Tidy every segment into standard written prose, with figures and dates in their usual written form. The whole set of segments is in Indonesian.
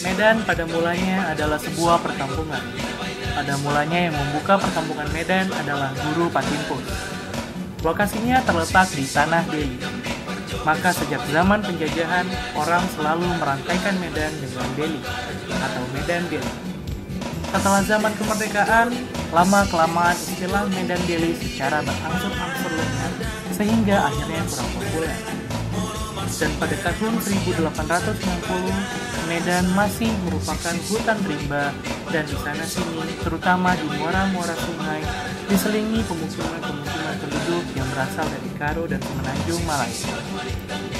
Medan pada mulanya adalah sebuah perkampungan. Pada mulanya yang membuka perkampungan Medan adalah Guru Patimpus. Lokasinya terletak di Tanah Delhi. Maka sejak zaman penjajahan, orang selalu merangkaikan Medan dengan Delhi atau Medan Delhi. Setelah zaman kemerdekaan, lama-kelamaan istilah Medan Delhi secara berangsur-angsur lenyap sehingga akhirnya kurang populer. Dan pada tahun 1860, Medan masih merupakan hutan rimba dan di sana-sini, terutama di muara-muara sungai, diselingi pemukiman-pemukiman penduduk yang berasal dari Karo dan Semenanjung Malaya.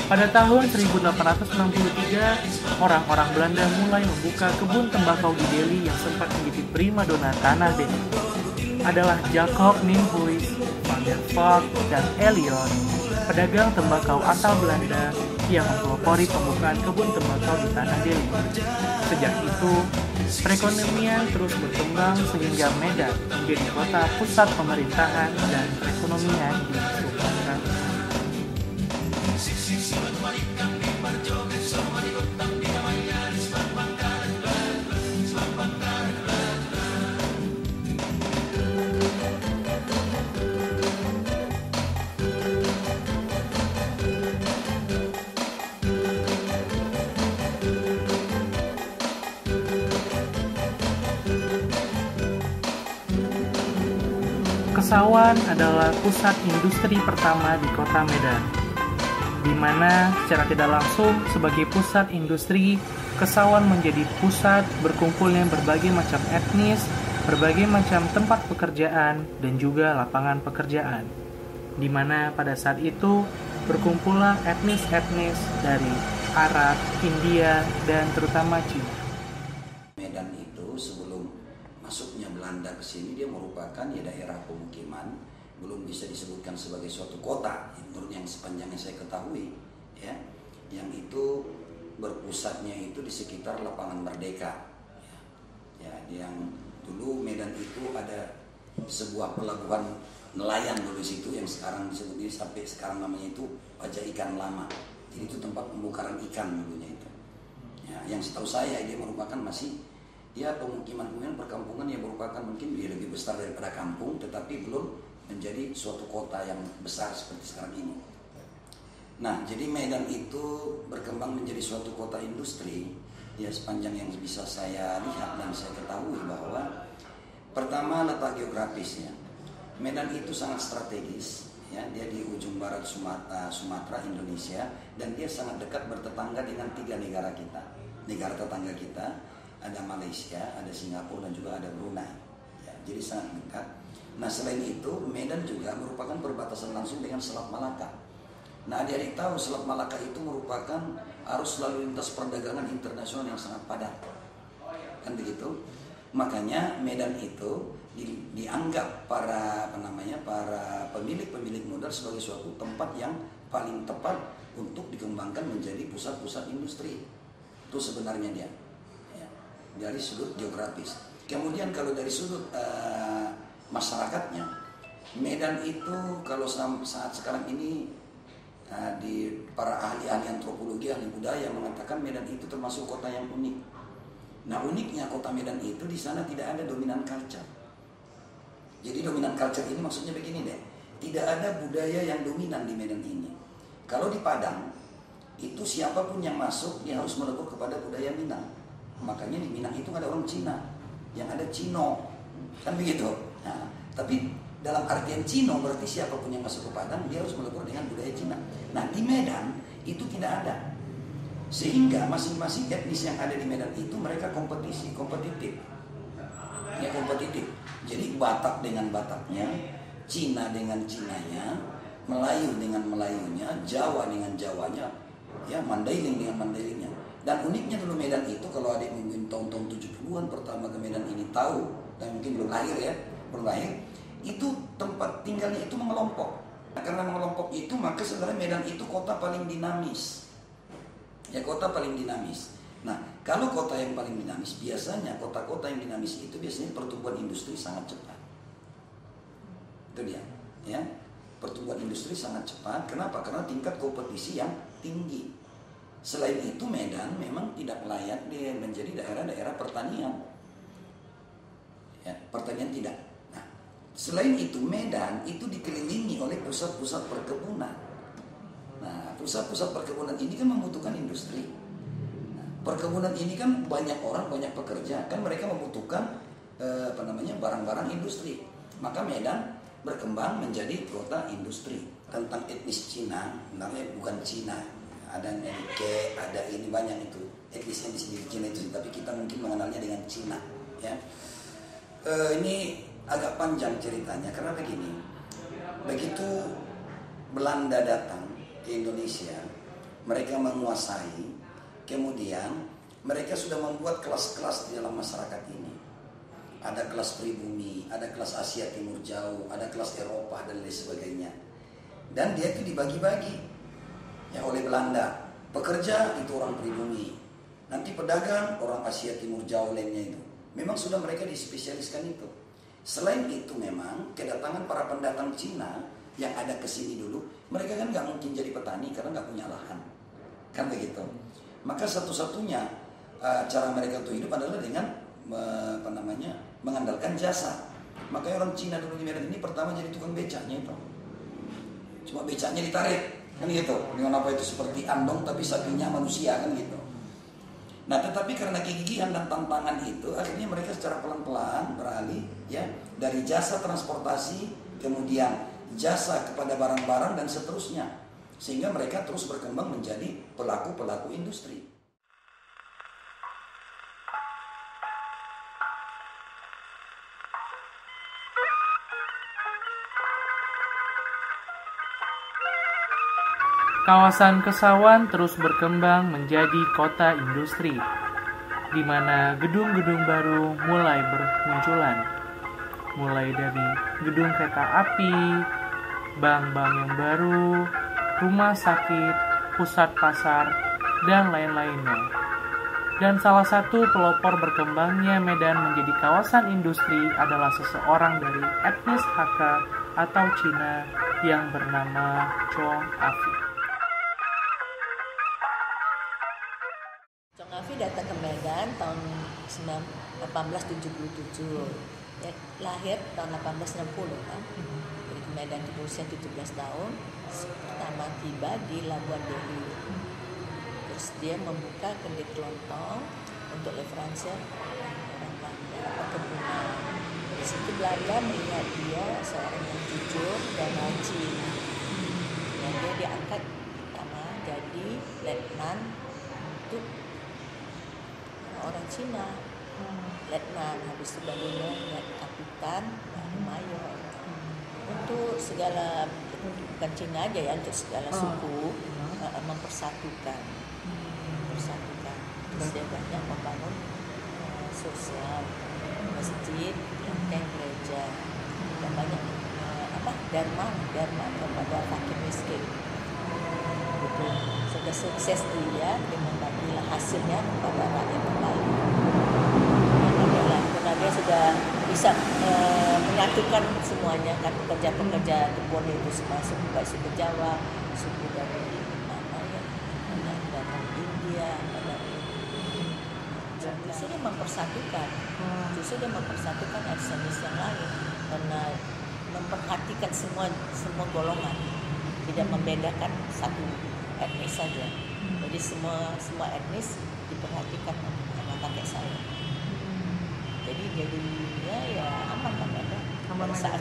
Pada tahun 1863, orang-orang Belanda mulai membuka kebun tembakau di Delhi yang sempat menjadi primadona tanah Delhi. Adalah Jacob Nienhuis, Van der Valk, dan Eliot, pedagang tembakau asal Belanda yang mempelopori pembukaan kebun tembakau di tanah Delhi. Sejak itu, perekonomian terus berkembang sehingga Medan menjadi kota pusat pemerintahan dan perekonomian di Sumatera. Kesawan adalah pusat industri pertama di kota Medan, di mana secara tidak langsung sebagai pusat industri, Kesawan menjadi pusat berkumpulnya berbagai macam etnis, berbagai macam tempat pekerjaan, dan juga lapangan pekerjaan, di mana pada saat itu berkumpullah etnis-etnis dari Arab, India, dan terutama Cina. Medan itu sebelum masuknya Belanda ke sini dia merupakan daerah pemukiman, belum bisa disebutkan sebagai suatu kota menurut yang sepanjang yang saya ketahui, yang itu berpusatnya itu di sekitar lapangan Merdeka, yang dulu Medan itu ada sebuah pelabuhan nelayan dulu situ yang sekarang disebut ini sampai sekarang namanya itu Pajak Ikan Lama. Jadi itu tempat pembukaran ikan dulunya itu. Yang setahu saya dia merupakan masih pemukiman perkampungan yang merupakan mungkin dia lebih besar daripada kampung, tetapi belum menjadi suatu kota yang besar seperti sekarang ini. Nah, jadi Medan itu berkembang menjadi suatu kota industri sepanjang yang bisa saya lihat dan saya ketahui bahwa pertama letak geografisnya. Medan itu sangat strategis, dia di ujung barat Sumatera Indonesia, dan dia sangat dekat bertetangga dengan 3 negara kita. Negara tetangga kita ada Malaysia, ada Singapura, dan juga ada Brunei. Jadi sangat dekat. Nah, selain itu Medan juga merupakan perbatasan langsung dengan Selat Malaka. Nah, adik-adik tahu Selat Malaka itu merupakan arus lalu lintas perdagangan internasional yang sangat padat, kan begitu? Makanya Medan itu dianggap para pemilik modal sebagai suatu tempat yang paling tepat untuk dikembangkan menjadi pusat-pusat industri. Itu sebenarnya dia. Dari sudut geografis. Kemudian kalau dari sudut masyarakatnya, Medan itu kalau saat sekarang ini di para ahli-ahli antropologi, ahli budaya mengatakan Medan itu termasuk kota yang unik. Nah, uniknya kota Medan itu di sana tidak ada dominan culture. Jadi dominan culture ini maksudnya begini deh, tidak ada budaya yang dominan di Medan ini. Kalau di Padang itu siapapun yang masuk dia harus melebur kepada budaya Minang. Makanya di Minang itu ada orang Cina, yang ada Cino, kan begitu. Nah, tapi dalam artian Cino berarti siapapun yang masuk ke Padang dia harus melebur dengan budaya Cina. Nah, di Medan itu tidak ada, sehingga masing-masing etnis yang ada di Medan itu mereka kompetitif. Jadi Batak dengan Bataknya, Cina dengan Cinanya, Melayu dengan Melayunya, Jawa dengan Jawanya, Mandailing dengan Mandailingnya. Dan uniknya dulu Medan itu, kalau adik mungkin tahun-tahun 70-an pertama ke Medan ini tahu, dan mungkin belum lahir, itu tempat tinggalnya itu mengelompok. Karena mengelompok itu, maka sebenarnya Medan itu kota paling dinamis. Kota paling dinamis. Nah, kalau kota yang paling dinamis, biasanya kota-kota yang dinamis itu biasanya pertumbuhan industri sangat cepat. Itu dia, Pertumbuhan industri sangat cepat. Kenapa? Karena tingkat kompetisi yang tinggi. Selain itu Medan memang tidak layak dia menjadi daerah-daerah pertanian. Ya, pertanian tidak. Nah, selain itu Medan itu dikelilingi oleh pusat-pusat perkebunan. Nah, pusat-pusat perkebunan ini kan membutuhkan industri. Nah, perkebunan ini kan banyak orang, banyak pekerja, kan mereka membutuhkan barang-barang industri. Maka Medan berkembang menjadi kota industri. Tentang etnis Cina, namanya bukan Cina. Ada Nenke, ada ini banyak itu etnisnya di sini Cina itu, tapi kita mungkin mengenalnya dengan Cina. Ya, ini agak panjang ceritanya karena begini, begitu Belanda datang ke Indonesia, mereka menguasai, kemudian mereka sudah membuat kelas-kelas di dalam masyarakat ini. Ada kelas pribumi, ada kelas Asia Timur Jauh, ada kelas Eropa dan lain sebagainya. Dan dia itu dibagi-bagi ya oleh Belanda. Pekerja itu orang pribumi, nanti pedagang orang Asia Timur Jauh lainnya itu. Memang sudah mereka dispesialiskan itu. Selain itu memang kedatangan para pendatang Cina yang ada ke sini dulu, mereka kan nggak mungkin jadi petani karena nggak punya lahan, kan begitu. Maka satu-satunya cara mereka untuk hidup adalah dengan mengandalkan jasa. Makanya orang Cina dulu di Medan ini pertama jadi tukang becaknya itu. Cuma becaknya ditarik, kan gitu. Dengan apa itu seperti andong tapi sapinya manusia, kan gitu. Nah, tetapi karena kegigihan dan tantangan itu, akhirnya mereka secara pelan-pelan beralih ya dari jasa transportasi, kemudian jasa kepada barang-barang dan seterusnya, sehingga mereka terus berkembang menjadi pelaku-pelaku industri. Kawasan Kesawan terus berkembang menjadi kota industri, di mana gedung-gedung baru mulai bermunculan. Mulai dari gedung kereta api, bank-bank yang baru, rumah sakit, pusat pasar, dan lain-lainnya. Dan salah satu pelopor berkembangnya Medan menjadi kawasan industri adalah seseorang dari etnis Hakka atau Cina yang bernama Chong Afi. Chong Afi datang ke Medan tahun 1877, ya, lahir tahun 1860 kan. Jadi ke Medan di usia 17 tahun, pertama tiba di Labuan Deli. Terus dia membuka kedai kelontong untuk leveransi orang Belanda, perkebunan. Di situ Belanda melihat dia seorang yang jujur dan rajin. Dan dia diangkat pertama jadi letnan untuk orang Cina, letnan, habis itu barunya kapitan, baru mayor. Untuk segala, bukan Cina aja ya, untuk segala suku mempersatukan. Terus dia banyak membangun sosial, masjid, kelenteng, gereja, dan banyak dharma kepada fakir miskin. Gitu. Sudah sukses dia membagi hasilnya kepada rakyat kembali. Karena dia sudah bisa menyatukan semuanya, kan pekerja-pekerja kebun itu semua suku, baik suku Jawa, suku dari dari India, dari justru dia mempersatukan etnis yang lain karena memperhatikan semua golongan, tidak membedakan satu etnis saja. Jadi semua etnis diperhatikan sama kakek saya. Jadi jadinya ya aman kan ada saat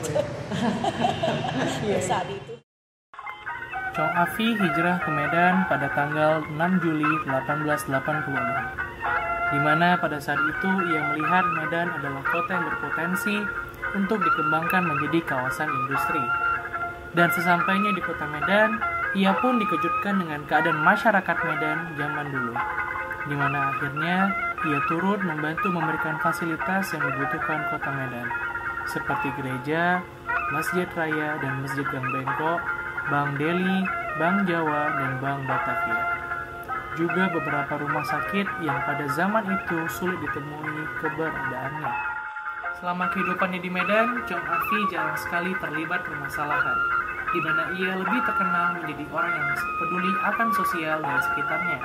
itu. Chong Afi hijrah ke Medan pada tanggal 6 Juli 1886, di mana pada saat itu ia melihat Medan adalah kota yang berpotensi untuk dikembangkan menjadi kawasan industri. Dan sesampainya di kota Medan, ia pun dikejutkan dengan keadaan masyarakat Medan zaman dulu, di mana akhirnya ia turut membantu memberikan fasilitas yang dibutuhkan kota Medan, seperti gereja, masjid raya dan masjid Gang Bengkok, Bank Deli, Bank Jawa, dan Bank Batavia. Juga beberapa rumah sakit yang pada zaman itu sulit ditemui keberadaannya. Selama kehidupannya di Medan, Chong Afi jarang sekali terlibat permasalahan, di mana ia lebih terkenal menjadi orang yang peduli akan sosial dan sekitarnya.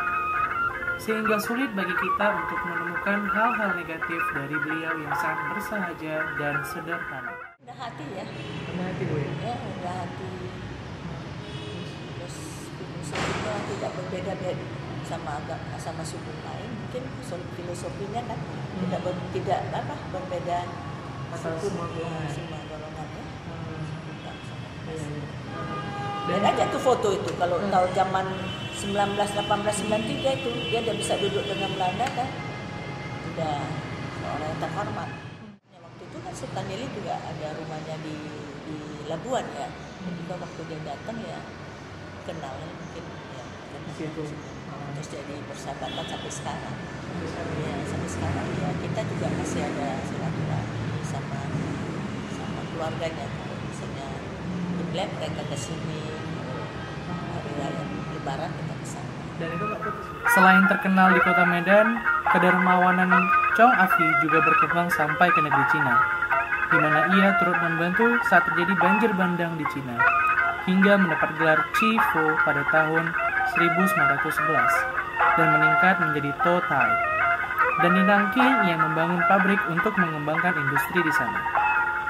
sehingga sulit bagi kita untuk menemukan hal-hal negatif dari beliau yang sangat bersahaja dan sederhana. Rendah hati ya. Rendah hati Bu ya? Ya, rendah hati. Terus filosofinya tidak berbeda sama suku lain. Mungkin filosofinya kan tidak berbeda Atas semua golongan. Semua golongan ya. Dan aja tuh foto itu kalau tahun zaman 1893 itu dia udah bisa duduk dengan Belanda kan, udah seorang yang terhormat. Ya, waktu itu kan Sultan Delhi juga ada rumahnya di Labuan ya. Jadi kalau waktu dia datang ya kenal mungkin ya. Terus jadi persahabatan sampai sekarang. Ya, sampai sekarang ya kita juga masih ada silaturahmi sama keluarganya. Kalau misalnya Imlek mereka ke sini, hari raya Lebaran kita ke sana. Selain terkenal di kota Medan, kedermawanan Chong Afi juga berkembang sampai ke negeri Cina, di mana ia turut membantu saat terjadi banjir bandang di Cina, hingga mendapat gelar Chi Fo pada tahun 1911 dan meningkat menjadi To Tai. Dan di Nanking ia membangun pabrik untuk mengembangkan industri di sana.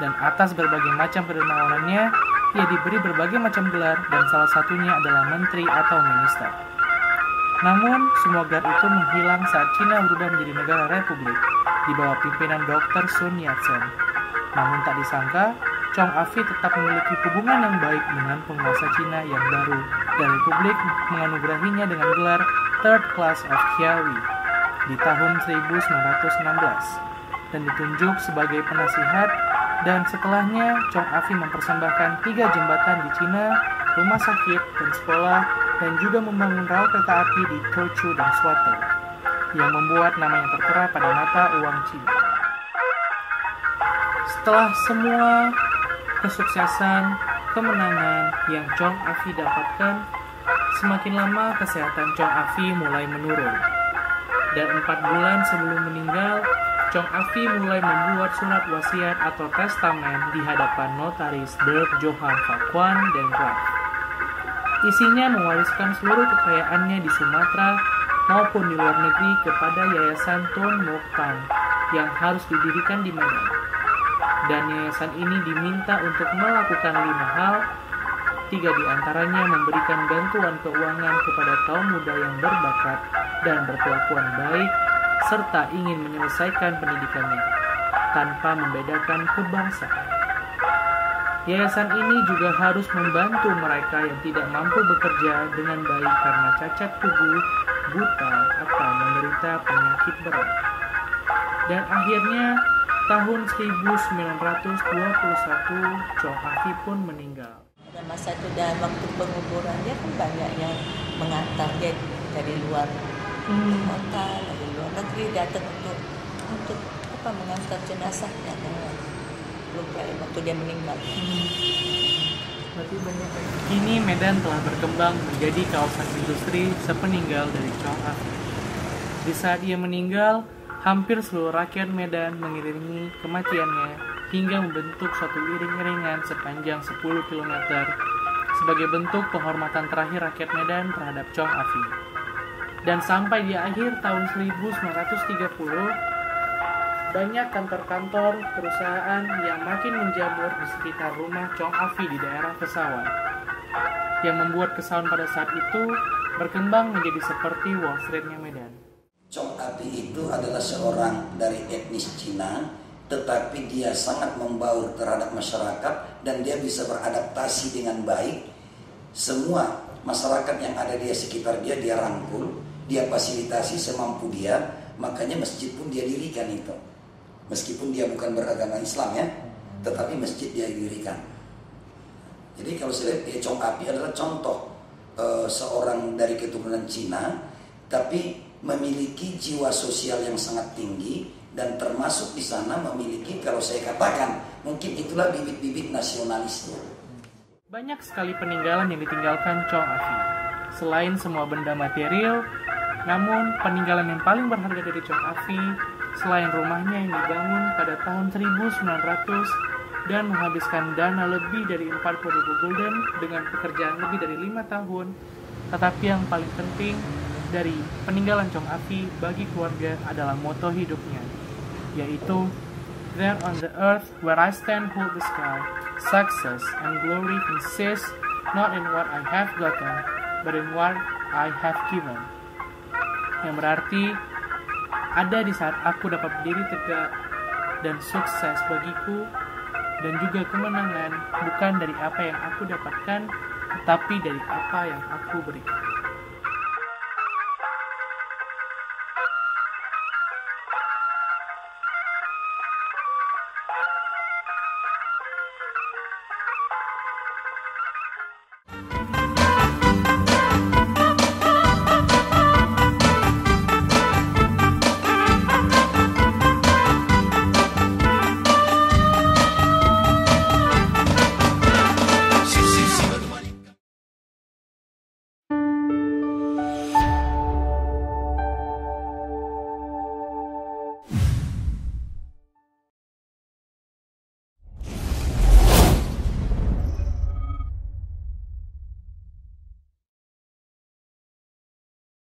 Dan atas berbagai macam kedermawanannya, ia diberi berbagai macam gelar dan salah satunya adalah menteri atau minister. Namun, semua gelar itu menghilang saat Cina berubah menjadi negara republik di bawah pimpinan Dr. Sun Yat-sen. Namun tak disangka, Chong Afi tetap memiliki hubungan yang baik dengan penguasa Cina yang baru dan republik menganugerahinya dengan gelar Third Class of Hiawi di tahun 1916 dan ditunjuk sebagai penasihat. Dan setelahnya, Chong Afi mempersembahkan 3 jembatan di Cina, rumah sakit, dan sekolah, dan juga membangun rel kereta api di Tochu dan Swato, yang membuat namanya tertera pada mata uang Cina. Setelah semua kesuksesan, kemenangan yang Chong Afi dapatkan, semakin lama kesehatan Chong Afi mulai menurun. Dan 4 bulan sebelum meninggal, Chong Afi mulai membuat surat wasiat atau testamen di hadapan notaris Dirk Johan Vacuan dan Graf. Isinya mewariskan seluruh kekayaannya di Sumatera maupun di luar negeri kepada Yayasan Ton Mok Tan yang harus didirikan di Medan. Dan yayasan ini diminta untuk melakukan 5 hal. 3 diantaranya memberikan bantuan keuangan kepada kaum muda yang berbakat dan berkelakuan baik, serta ingin menyelesaikan pendidikannya tanpa membedakan kebangsaan. Yayasan ini juga harus membantu mereka yang tidak mampu bekerja dengan baik karena cacat tubuh, buta, atau menderita penyakit berat. Dan akhirnya, tahun 1921, Chong Afi pun meninggal. Pada masa itu dan waktu penguburan dia kan banyak yang mengantar dia dari luar kota, dari luar negeri datang untuk mengantar jenazahnya. Lupa ya waktu dia meninggal. Kini Medan telah berkembang menjadi kawasan industri sepeninggal dari Chong Afi. Di saat ia meninggal, hampir seluruh rakyat Medan mengiringi kematiannya hingga membentuk suatu iring-iringan sepanjang 10 km sebagai bentuk penghormatan terakhir rakyat Medan terhadap Chong Afi. Dan sampai di akhir tahun 1930, banyak kantor-kantor perusahaan yang makin menjamur di sekitar rumah Chong Afi di daerah Kesawan, yang membuat Kesawan pada saat itu berkembang menjadi seperti Wall Street-nya Medan. Chong Afi itu adalah seorang dari etnis Cina, tetapi dia sangat membaur terhadap masyarakat dan dia bisa beradaptasi dengan baik. Semua masyarakat yang ada di sekitar dia rangkul, dia fasilitasi semampu dia, makanya masjid pun dia dirikan itu. Meskipun dia bukan beragama Islam ya, tetapi masjid dia dirikan. Jadi kalau saya lihat Chong Afi adalah contoh seorang dari keturunan Cina, tapi memiliki jiwa sosial yang sangat tinggi dan termasuk di sana memiliki, kalau saya katakan, mungkin itulah bibit-bibit nasionalisnya. Banyak sekali peninggalan yang ditinggalkan Chong Afi. Selain semua benda material, namun peninggalan yang paling berharga dari Chong Afi, selain rumahnya yang dibangun pada tahun 1900 dan menghabiskan dana lebih dari 40.000 gulden dengan pekerjaan lebih dari 5 tahun, tetapi yang paling penting, dari peninggalan Chong Afi bagi keluarga adalah moto hidupnya, yaitu "There on the earth where I stand hold the sky, success and glory consist not in what I have gotten, but in what I have given." Yang berarti, ada di saat aku dapat berdiri tegak dan sukses bagiku, dan juga kemenangan bukan dari apa yang aku dapatkan, tetapi dari apa yang aku berikan.